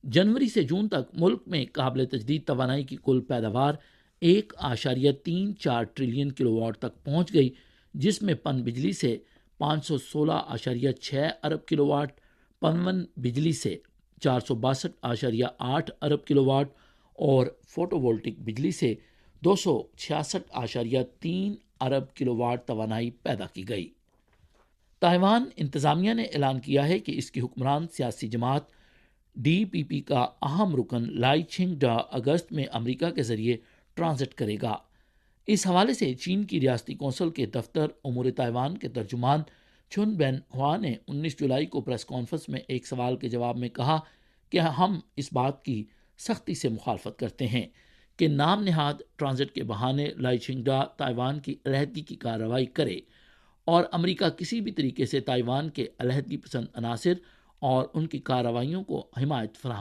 جنوری سے جون تک ملک میں قابل تجدید توانائی کی کل پیداوار 1.34 ٹریلین کلو واٹ تک پہنچ گئی، جس میں پن بجلی سے 516.6 ارب کلو واٹ، پنون بجلی سے 462.8 ارب کلو واٹ اور فوٹو وولٹک بجلی سے 266.3 ارب کلو واٹ توانائی پیدا کی گئی۔ تائیوان انتظامیہ نے اعلان کیا ہے کہ اس کی حکمران سیاسی جماعت ڈی پی پی کا اہم رکن لائی چھنگ ڈا اگست میں امریکہ کے ذریعے ٹرانزٹ کرے گا۔ اس حوالے سے چین کی ریاستی کونسل کے دفتر امور تائیوان کے ترجمان چھن بین ہوا نے 19 جولائی کو پریس کانفرنس میں ایک سوال کے جواب میں کہا کہ ہم اس بات کی سختی سے مخالفت کرتے ہیں کہ نام نہاد ٹرانزٹ کے بہانے لائی چھنگ ڈا تائیوان کی علیحدگی کی کارروائی کرے، اور امریکہ کسی بھی طریقے سے تائیوان کے علیحدگی پسند عناصر اور ان کی کارروائیوں کو حمایت فراہم